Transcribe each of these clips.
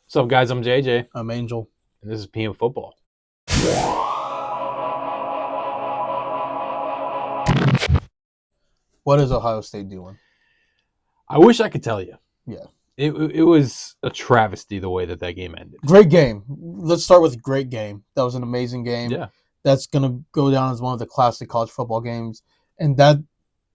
What's up, guys? I'm JJ, I'm Angel. and this is PM Football. What is Ohio State doing? I wish I could tell you. Yeah. It was a travesty the way that game ended. Great game. Let's start with great game. That was an amazing game. Yeah. That's going to go down as one of the classic college football games. And that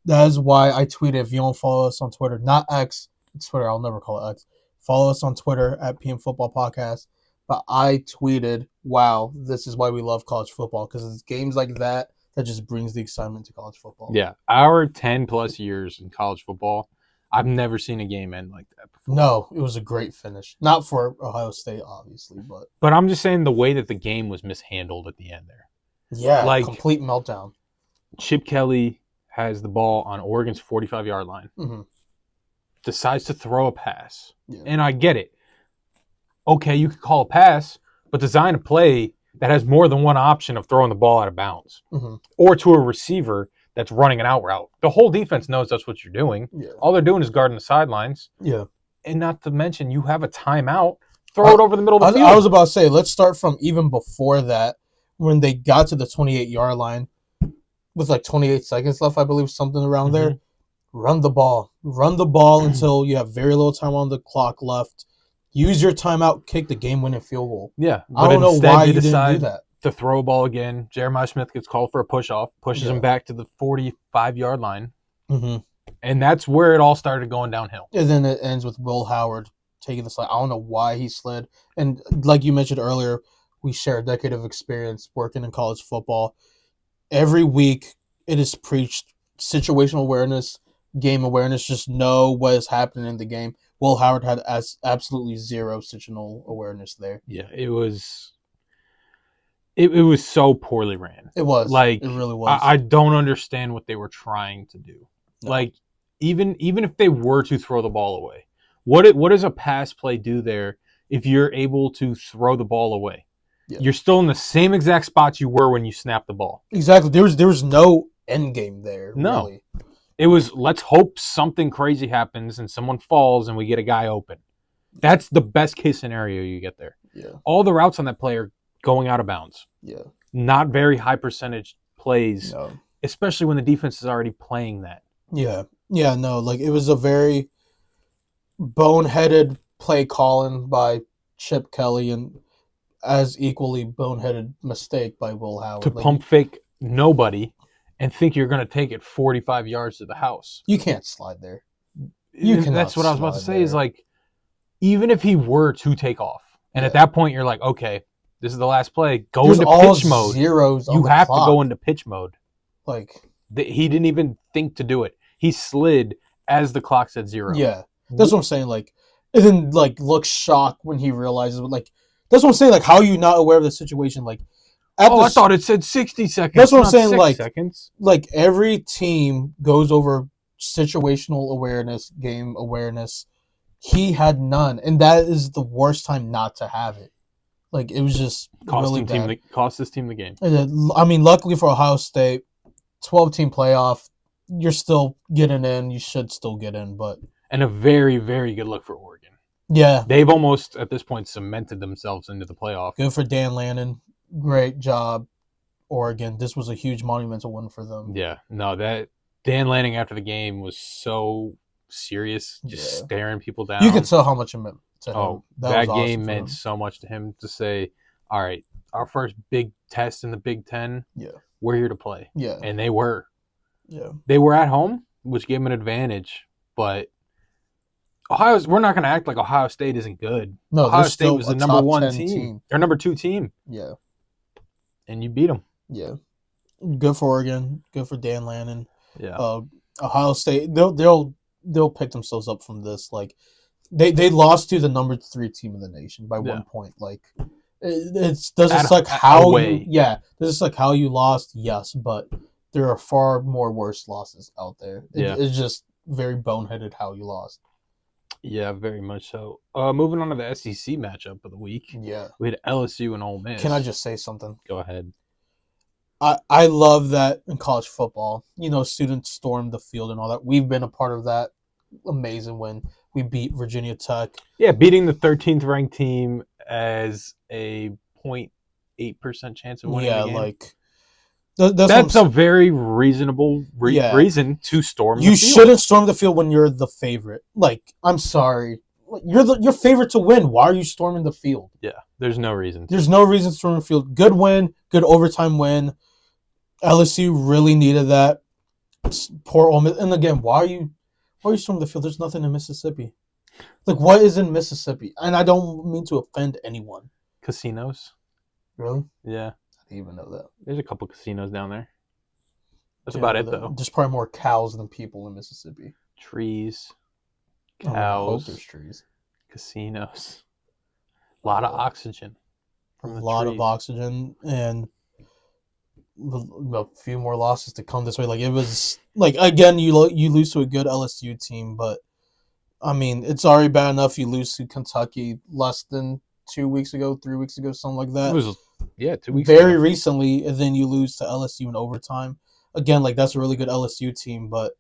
is why I tweeted, if you don't follow us on Twitter, not X, it's Twitter, I'll never call it X. Follow us on Twitter at PM Football Podcast. But I tweeted, wow, this is why we love college football, because it's games like that just brings the excitement to college football. Yeah. Our 10-plus years in college football, I've never seen a game end like that before. No, it was a great finish. Not for Ohio State, obviously, but... But I'm just saying the way that the game was mishandled at the end there. Yeah, like, complete meltdown. Chip Kelly has the ball on Oregon's 45-yard line. Mm-hmm. Decides to throw a pass. Yeah. And I get it. Okay, you could call a pass, but design a play that has more than one option of throwing the ball out of bounds. Mm-hmm. Or to a receiver that's running an out route. The whole defense knows that's what you're doing. Yeah. All they're doing is guarding the sidelines. Yeah. And not to mention, you have a timeout. Throw it over the middle of the field. I was about to say, let's start from even before that, when they got to the 28-yard line with like 28 seconds left, I believe, something around there. Run the ball. Run the ball until you have very little time on the clock left. Use your timeout, kick the game-winning field goal. Yeah. I don't know why you didn't do that. To throw a ball again. Jeremiah Smith gets called for a push-off, pushes him back to the 45-yard line. Mm-hmm. And that's where it all started going downhill. And then it ends with Will Howard taking the slide. I don't know why he slid. And like you mentioned earlier, we share a decade of experience working in college football. Every week, it is preached situational awareness, game awareness, just know what is happening in the game. Will Howard had absolutely zero situational awareness there. Yeah, it was so poorly ran. It was. Like, it really was. I don't understand what they were trying to do. No. Like, even if they were to throw the ball away, what does a pass play do there if you're able to throw the ball away? Yeah. You're still in the same exact spot you were when you snapped the ball. Exactly. There was no end game there. No. Really. It was, let's hope something crazy happens and someone falls and we get a guy open. That's the best case scenario you get there. Yeah. All the routes on that play are going out of bounds. Yeah. Not very high percentage plays, no. Especially when the defense is already playing that. Yeah. Yeah, no, like it was a very boneheaded play calling by Chip Kelly and as equally boneheaded mistake by Will Howard. To pump fake nobody and think you're going to take it 45 yards to the house. You can't slide there. That's what I was about to say is like, even if he were to take off, and at that point you're like, okay, this is the last play, go into pitch mode. Zeros you have to go into pitch mode. Like he didn't even think to do it. He slid as the clock said 0. Yeah. That's what I'm saying. Like, and then like looks shocked when he realizes, like, that's what I'm saying. Like, how are you not aware of the situation? Like, I thought it said 60 seconds. That's what I'm saying. 6 seconds. Like every team goes over situational awareness, game awareness. He had none, and that is the worst time not to have it. Like it was just really bad. Cost this team the game. And then, I mean, luckily for Ohio State, 12-team playoff. You're still getting in. You should still get in, but and a very, very good look for Oregon. Yeah, they've almost at this point cemented themselves into the playoff. Good for Dan Lannon. Great job, Oregon. This was a huge monumental win for them. Yeah, no, that Dan Lanning after the game was so serious, just staring people down. You could tell how much it meant to him. Oh, that game meant so much to him to say, "All right, our first big test in the Big Ten. Yeah, we're here to play." Yeah, and they were. Yeah, they were at home, which gave them an advantage. But we're not going to act like Ohio State isn't good. No, Ohio State was the number 1 team. They're number 2 team. Yeah, and you beat them. Yeah, good for Oregon. Good for Dan Lannon. Yeah, Ohio State. They'll pick themselves up from this. Like they lost to the number 3 team in the nation by 1 point. Like it's doesn't like how you, this is like how you lost. Yes, but there are far more worse losses out there. It's just very boneheaded how you lost. Yeah, very much so. Moving on to the SEC matchup of the week. Yeah, we had LSU and Ole Miss. Can I just say something? Go ahead. I love that in college football. You know, students storm the field and all that. We've been a part of that. Amazing win. We beat Virginia Tech. Yeah, beating the 13th ranked team as a 0.8% chance of winning the game. Like that's a very reasonable reason to storm the field. You shouldn't storm the field when you're the favorite. Like, I'm sorry. You're favorite to win. Why are you storming the field? Yeah, there's no reason. There's no reason to storm the field. Good win. Good overtime win. LSU really needed that. Poor Ole Miss. And again, why are you storming the field? There's nothing in Mississippi. Like, what is in Mississippi? And I don't mean to offend anyone. Casinos. Really? Yeah. I didn't even know that. There's a couple casinos down there. That's about it, though. There's probably more cows than people in Mississippi. Trees. Cows. I hope there's trees. Casinos. A lot of oxygen. From a lot of oxygen and a few more losses to come this way. Like, it was like, again, you lose to a good LSU team, but I mean, it's already bad enough you lose to Kentucky less than 3 weeks ago, something like that. It was 2 weeks very ago. Recently, and then you lose to LSU in overtime. Again, like, that's a really good LSU team, but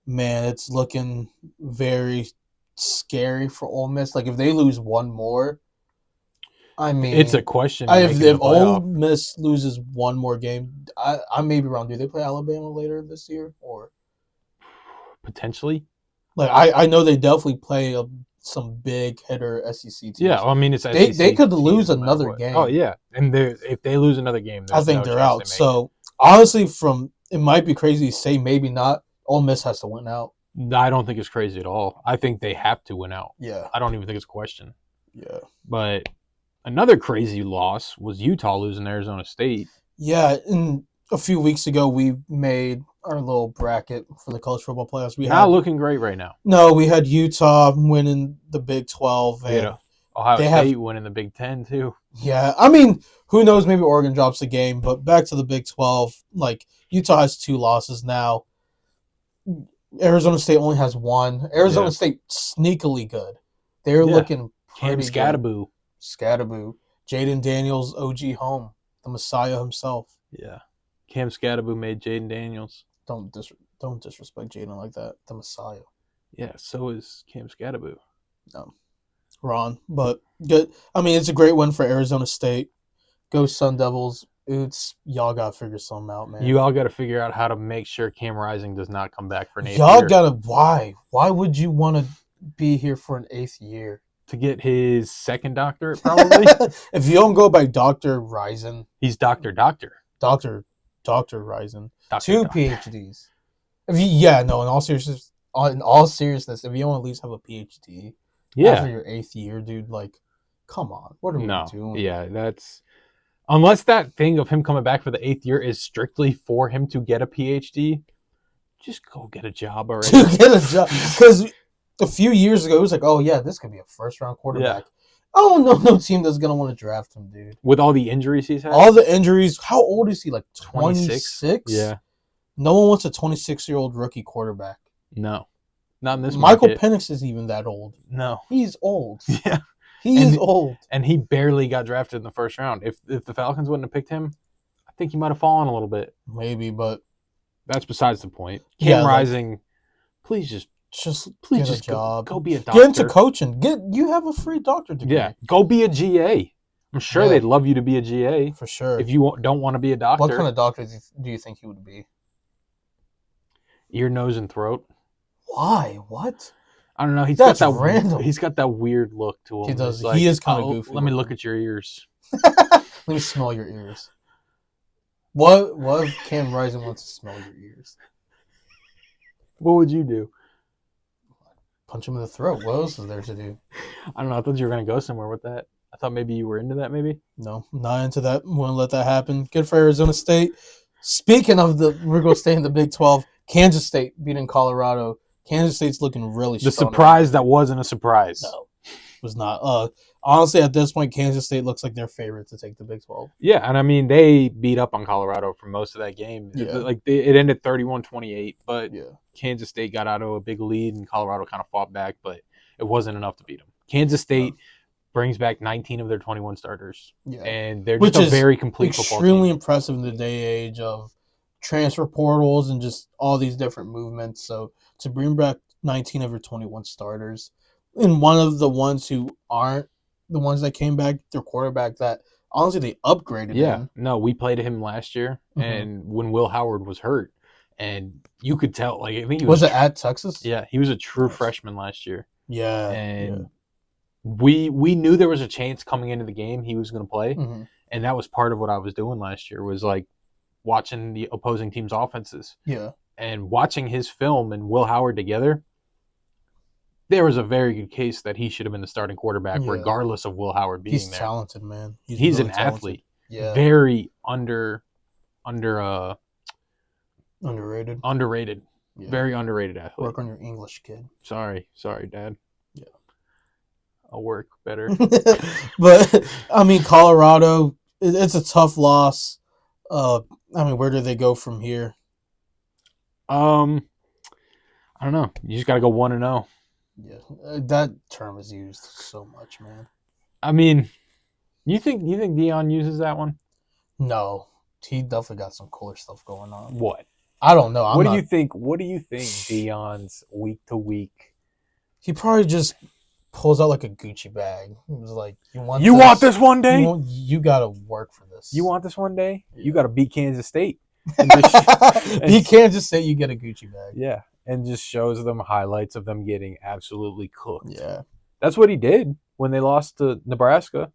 man, it's looking very scary for Ole Miss. Like, if they lose one more, I mean, it's a question. If Ole Miss loses one more game, I may be wrong. Do they play Alabama later this year, or potentially? Like, I know they definitely play some big hitter SEC teams. Yeah, well, I mean, it's they could lose another game. Oh yeah, and if they lose another game, I think they're out. So honestly, it might be crazy to say maybe not. Ole Miss has to win out. I don't think it's crazy at all. I think they have to win out. Yeah, I don't even think it's a question. Yeah, but another crazy loss was Utah losing to Arizona State. Yeah, and a few weeks ago we made our little bracket for the college football playoffs. Not looking great right now. No, we had Utah winning the Big 12. And Ohio State winning the Big 10 too. Yeah, I mean, who knows? Maybe Oregon drops the game. But back to the Big 12. Like, Utah has 2 losses now. Arizona State only has 1. Arizona State sneakily good. They're looking pretty good. Scatterboo. Jaden Daniels, OG home, the Messiah himself. Yeah, Cam Scatterboo made Jaden Daniels. Don't disrespect Jaden like that. The Messiah. Yeah, so is Cam Scatterboo. No, Ron, but good. I mean, it's a great win for Arizona State. Go Sun Devils. Y'all gotta figure something out, man. You all gotta figure out how to make sure Cam Rising does not come back for an 8th year. Y'all gotta. Why would you want to be here for an 8th year? To get his 2nd doctorate, probably. If you don't go by Dr. Rising, he's Dr. Dr. Rising. 2 PhDs. In all seriousness, if you don't at least have a PhD after your 8th year, dude, like, come on, what are we doing? Yeah, that's unless that thing of him coming back for the 8th year is strictly for him to get a PhD, just go get a job already. Because a few years ago, it was like, oh yeah, this could be a 1st-round quarterback. Yeah. Oh no team that's gonna want to draft him, dude. With all the injuries he's had. All the injuries. How old is he? Like 26? Yeah. No one wants a 26-year-old rookie quarterback. No. Not in this Michael market. Penix isn't even that old. No. He's old. Yeah. He's old. And he barely got drafted in the 1st round. If the Falcons wouldn't have picked him, I think he might have fallen a little bit. Maybe, but that's besides the point. Cam Rising, please just get a job. Go be a doctor. Get into coaching. You have a free doctor degree. Yeah, go be a GA. I'm sure they'd love you to be a GA. For sure. If you don't want to be a doctor. What kind of doctor do you think he would be? Ear, nose, and throat. Why? What? I don't know. He's got that weird look to him. He does. He is kind of goofy. Let me look at your ears. Let me smell your ears. What if Cam Rising wants to smell your ears? What would you do? Punch him in the throat. What else is there to do? I don't know. I thought you were going to go somewhere with that. I thought maybe you were into that, maybe. No, not into that. Won't let that happen. Good for Arizona State. Speaking of we're going to stay in the Big 12. Kansas State beating Colorado. Kansas State's looking really strong. The surprise that wasn't a surprise. No, it was not. Honestly, at this point, Kansas State looks like their favorite to take the Big 12. Yeah, and I mean, they beat up on Colorado for most of that game. Yeah. It ended 31-28, but Kansas State got out of a big lead, and Colorado kind of fought back, but it wasn't enough to beat them. Kansas State brings back 19 of their 21 starters, and they're just a very complete football team. Extremely impressive in the day age of transfer portals and just all these different movements. So to bring back 19 of your 21 starters, And one of the ones who aren't the ones that came back, their quarterback that honestly they upgraded Yeah, in. no, we played him last year, Mm-hmm. and when Will Howard was hurt, and you could tell, like I think he Was was, it at Texas? yeah, he was a true Nice. freshman last year, Yeah, yeah. and we knew there was a chance coming into the game he was going to play, Mm-hmm. and that was part of what I was doing last year was like watching the opposing team's offenses Yeah, and watching his film and Will Howard together. There was a very good case that he should have been the starting quarterback, yeah. regardless of Will Howard He's being there. talented, man. He's He's really an talented. athlete, Yeah, very underrated. underrated, Yeah. very underrated athlete. Work on your English, kid. Sorry, Dad. Yeah. I'll work better. But I mean, Colorado, it's a tough loss. I mean, where do they go from here? I don't know. You just got to go 1-0. Yeah, that term is used so much, man. I mean, you think Dion uses that one? No, he definitely got some cooler stuff going on. What? I don't know. What do you think Dion's week to week? He probably just pulls out like a Gucci bag. He was like, "You want this one day? You gotta work for this. You want this one day? Yeah. You got to beat Kansas State." He can't just say you get a Gucci bag. Yeah, and just shows them highlights of them getting absolutely cooked. Yeah, that's what he did when they lost to Nebraska.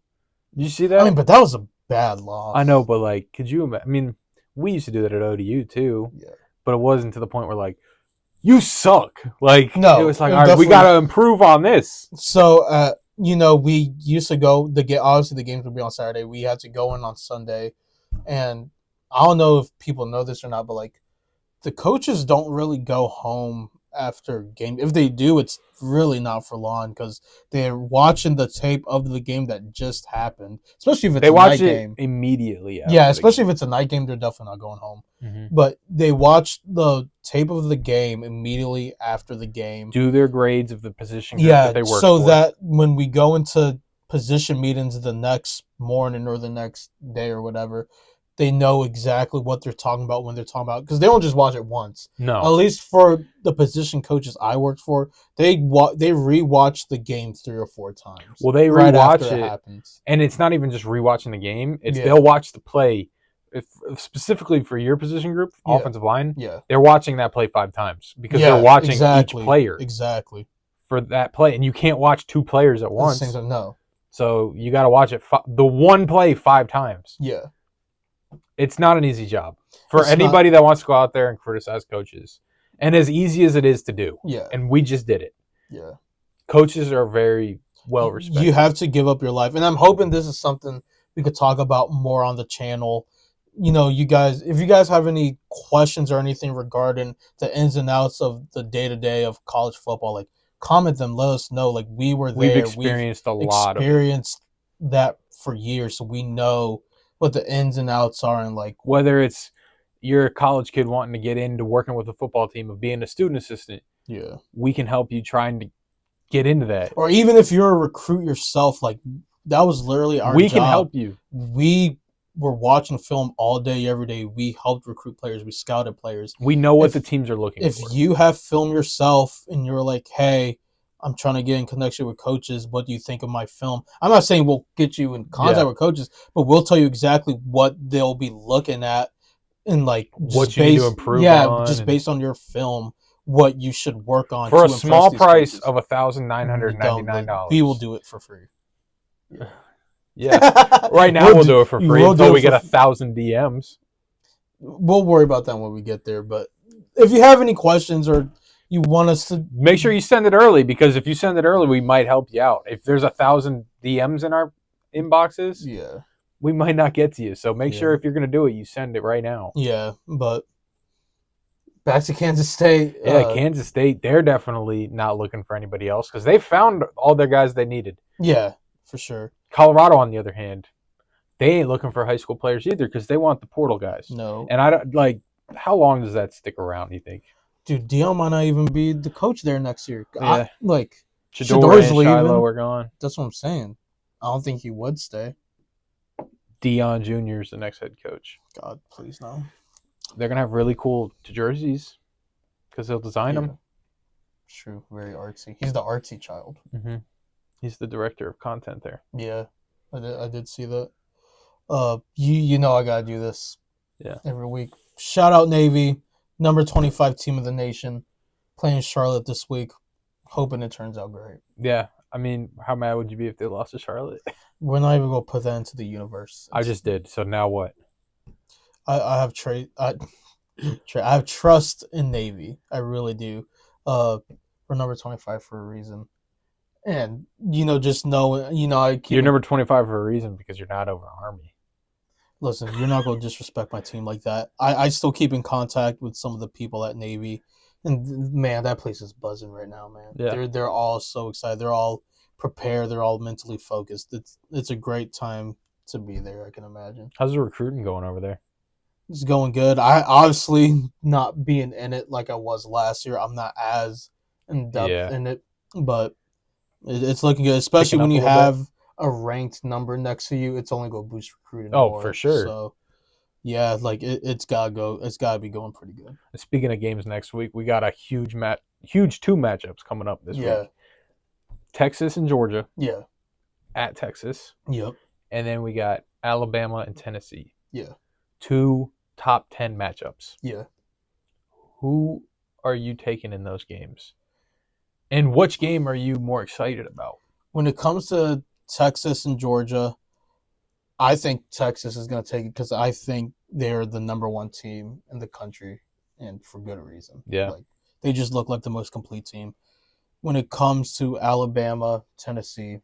Did you see that? I mean, but that was a bad loss. I know, but like, could you imagine? I mean, we used to do that at ODU too. Yeah. But it wasn't to the point where like, you suck. Like, no, it was like, all right, we got to improve on this. So, we used to go obviously the games would be on Saturday. We had to go in on Sunday, and I don't know if people know this or not, but like the coaches don't really go home after game. If they do, it's really not for long because they're watching the tape of the game that just happened. Especially if it's a night game immediately. Yeah, especially if it's a night game, they're definitely not going home. Mm-hmm. But they watch the tape of the game immediately after the game. Do their grades of the position group that they work so for. that when we go into position meetings the next morning or the next day or whatever, they know exactly what they're talking about when they're talking about, because they don't just watch it once. No, at least for the position coaches I worked for, they rewatch the game 3 or 4 times. Well, they right rewatch after it, happens. And it's not even just rewatching the game; it's they'll watch the play, specifically for your position group, offensive line. Yeah, they're watching that play 5 times because they're watching each player exactly for that play, and you can't watch 2 players at once. At the same time, no. So you got to watch it the one play 5 times. Yeah. It's not an easy job for anybody that wants to go out there and criticize coaches. And as easy as it is to do. Yeah. And we just did it. Yeah. Coaches are very well respected. You have to give up your life. And I'm hoping this is something we could talk about more on the channel. You guys, if you guys have any questions or anything regarding the ins and outs of the day-to-day of college football, like comment them, let us know. Like we were there. We've experienced a lot of that for years, so we know what the ins and outs are, and like whether it's you're a college kid wanting to get into working with a football team, of being a student assistant. Yeah, we can help you trying to get into that. Or even if you're a recruit yourself, like that was literally our We job. can help you. We were watching film all day, every day. We helped recruit players. We scouted players. We know what the teams are looking for. If you have film yourself and you're like, hey, I'm trying to get in connection with coaches, what do you think of my film? I'm not saying we'll get you in contact with coaches, but we'll tell you exactly what they'll be looking at and like what you need to improve on. Just based on your film, what you should work on for a small price of $1,999. We will do it for free. Yeah. Right now we'll do it for free until we get 1,000 DMs. We'll worry about that when we get there. But if you have any questions or you want us to, make sure you send it early, because if you send it early, we might help you out. If there's 1,000 DMs in our inboxes, we might not get to you. So make sure if you're going to do it, you send it right now. Yeah, but back to Kansas State. Yeah, Kansas State, they're definitely not looking for anybody else because they found all their guys they needed. Yeah, for sure. Colorado, on the other hand, they ain't looking for high school players either because they want the portal guys. No. And I don't like, how long does that stick around, you think? Dude, Dion might not even be the coach there next year. Yeah. Shador's and leaving. Shiloh are gone. That's what I'm saying. I don't think he would stay. Dion Jr. is the next head coach. God, please no. They're going to have really cool jerseys because they'll design them. True, very artsy. He's the artsy child. Mm-hmm. He's the director of content there. Yeah, I did see that. You know I gotta do this. Yeah. Every week. Shout out Navy, number 25 team of the nation, playing Charlotte this week. Hoping it turns out great. Yeah. I mean, how mad would you be if they lost to Charlotte? We're not even gonna put that into the universe. I just did. So now what? I have I have trust in Navy. I really do. We're number 25 for a reason. And just know, I keep. You're number 25 for a reason because you're not over Army. Listen, you're not going to disrespect my team like that. I still keep in contact with some of the people at Navy, and man, that place is buzzing right now, man. Yeah. They're all so excited. They're all prepared. They're all mentally focused. It's a great time to be there. I can imagine. How's the recruiting going over there? It's going good. I obviously not being in it like I was last year. I'm not as in depth in it, but it's looking good, especially when you have a ranked number next to you. It's only going to boost recruiting. Oh, for sure. So, yeah, like it's gotta go. It's gotta be going pretty good. Speaking of games next week, we got a huge two matchups coming up this week. Texas and Georgia. Yeah. At Texas. Yep. And then we got Alabama and Tennessee. Yeah. 2 top 10 matchups. Yeah. Who are you taking in those games? And which game are you more excited about? When it comes to Texas and Georgia, I think Texas is going to take it because I think they're the number one team in the country, and for good reason. Yeah. Like, they just look like the most complete team. When it comes to Alabama, Tennessee,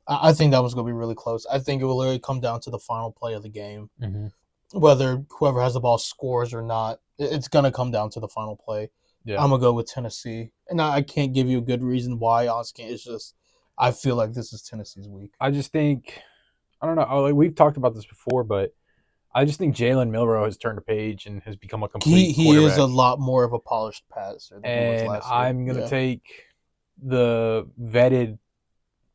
I think that one's going to be really close. I think it will literally come down to the final play of the game. Mm-hmm. Whether whoever has the ball scores or not, it's going to come down to the final play. Yeah. I'm going to go with Tennessee. And I can't give you a good reason why, honestly. It's just, I feel like this is Tennessee's week. I just think, I don't know, like we've talked about this before, but I just think Jalen Milroe has turned a page and has become a complete He is a lot more of a polished passer than he was and last year. I'm going to take the vetted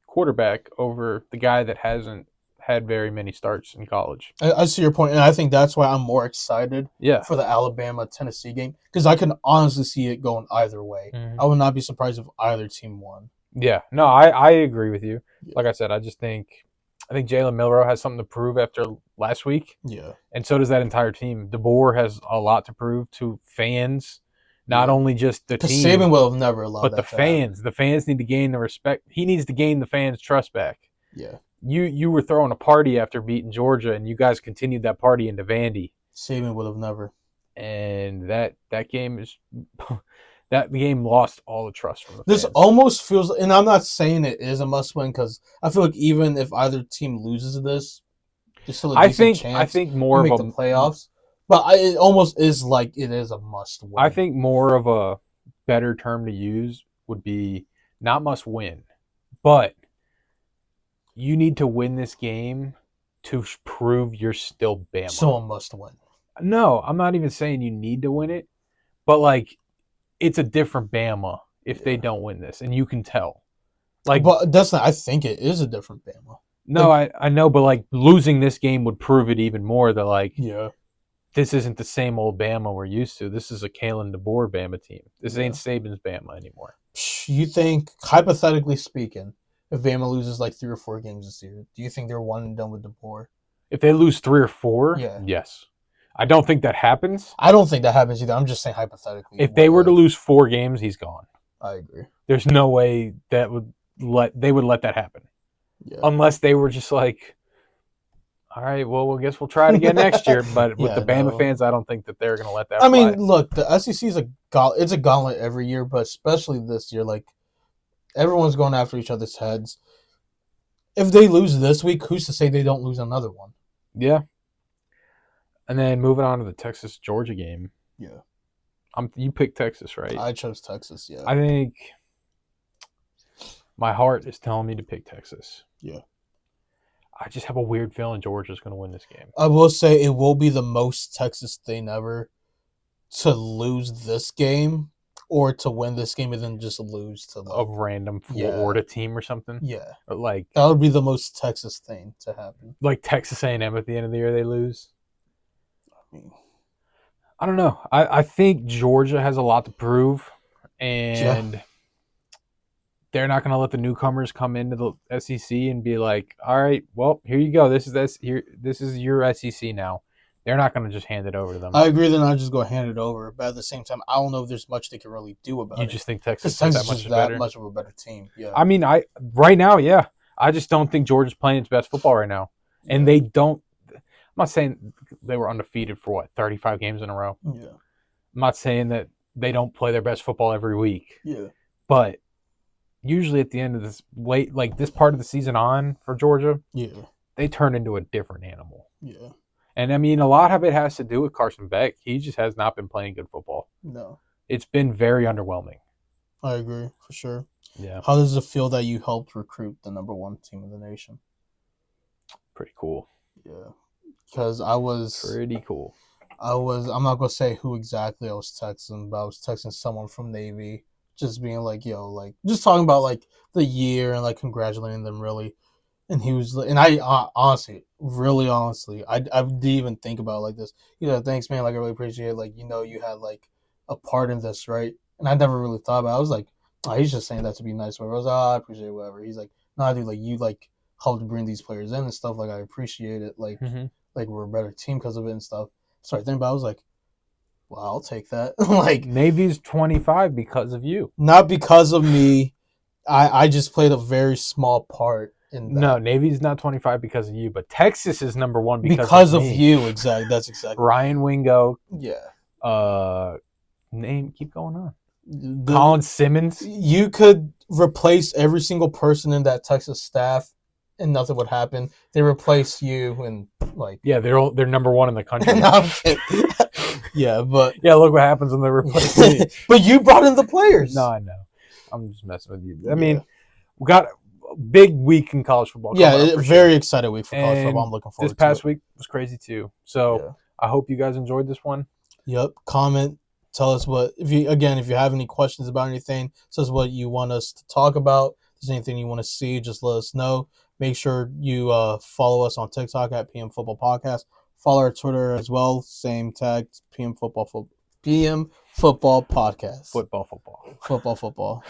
quarterback over the guy that hasn't had very many starts in college. I see your point, and I think that's why I'm more excited for the Alabama-Tennessee game, because I can honestly see it going either way. Mm-hmm. I would not be surprised if either team won. Yeah, no, I agree with you. Yeah. Like I said, I think Jalen Milroe has something to prove after last week. Yeah. And so does that entire team. DeBoer has a lot to prove to fans, not only just the team. Saban will have never allowed but that the fans. Happen. The fans need to gain the respect. He needs to gain the fans' trust back. Yeah. You were throwing a party after beating Georgia, and you guys continued that party into Vandy. Saban would have never. And that game is that game lost all the trust from the fans. This almost feels, and I'm not saying it is a must-win because I feel like even if either team loses this, there's still a decent chance I think more to of make the playoffs. But it almost is like it is a must-win. I think more of a better term to use would be not must-win, but you need to win this game to prove you're still Bama. So a must-win. No, I'm not even saying you need to win it, but like it's a different Bama if they don't win this, and you can tell. Like, but that's not. I think it is a different Bama. No, like, I know, but like losing this game would prove it even more. That like, this isn't the same old Bama we're used to. This is a Kalen DeBoer Bama team. This ain't Saban's Bama anymore. You think, hypothetically speaking, if Bama loses like 3 or 4 games this year, do you think they're one and done with DeBoer? If they lose 3 or 4, yes. I don't think that happens. I don't think that happens either. I'm just saying hypothetically. If they were to lose 4 games, he's gone. I agree. There's no way that they would let that happen. Yeah. Unless they were just like, all right, well, I guess we'll try it again next year. But with the Bama fans, I don't think that they're going to let that fly. mean, look, the SEC is it's a gauntlet every year, but especially this year, like everyone's going after each other's heads. If they lose this week, who's to say they don't lose another one? Yeah. And then moving on to the Texas-Georgia game. Yeah. You picked Texas, right? I chose Texas, yeah. I think my heart is telling me to pick Texas. Yeah. I just have a weird feeling Georgia's going to win this game. I will say it will be the most Texas thing ever to lose this game or to win this game and then just lose to a random Florida team or something. Yeah. Like that would be the most Texas thing to happen. Like Texas A&M at the end of the year they lose. I don't know. I think Georgia has a lot to prove, and they're not going to let the newcomers come into the SEC and be like, all right, well, here you go. This is your SEC now. They're not going to just hand it over to them. I agree they're not just going to hand it over, but at the same time, I don't know if there's much they can really do about it. You just think Texas Because is Texas is that much of a better team. Yeah. I mean, right now, yeah. I just don't think Georgia's playing its best football right now. And they don't – I'm not saying they were undefeated for, 35 games in a row. Yeah. I'm not saying that they don't play their best football every week. Yeah. But usually at the end of this this part of the season on for Georgia, they turn into a different animal. Yeah. And, I mean, a lot of it has to do with Carson Beck. He just has not been playing good football. No. It's been very underwhelming. I agree, for sure. Yeah. How does it feel that you helped recruit the number 1 team in the nation? Pretty cool. Yeah. Because I was... Pretty cool. I'm not going to say who exactly I was texting, but I was texting someone from Navy, just being like, just talking about, the year and, congratulating them, really. And he was, and I honestly, I didn't even think about it like this. He's like, thanks, man. I really appreciate it. You had a part in this, right? And I never really thought about it. I was like, oh, he's just saying that to be nice. Whatever. I was like, oh, I appreciate it, whatever. He's like, no, dude, you helped bring these players in and stuff. I appreciate it. We're a better team because of it and stuff. Started thinking about it. I was like, well, I'll take that. Navy's 25 because of you. Not because of me. I just played a very small part. No, Navy's not 25 because of you, but Texas is number 1 because of you. Exactly. That's exactly. Ryan Wingo. Yeah. Keep going on. Colin Simmons. You could replace every single person in that Texas staff, and nothing would happen. They replace you, and yeah, they're number 1 in the country. No, I'm kidding. Yeah, but look what happens when they replace me. But you brought in the players. No, I know. I'm just messing with you. I mean, we got a big week in college football. Yeah, very excited week for college football. I'm looking forward to it. This past week was crazy too. So I hope you guys enjoyed this one. Yep. Comment. Tell us if you have any questions about anything, tell us what you want us to talk about. If there's anything you want to see, just let us know. Make sure you follow us on TikTok at PM Football Podcast. Follow our Twitter as well. Same tag, PM Football Podcast. Football. Football.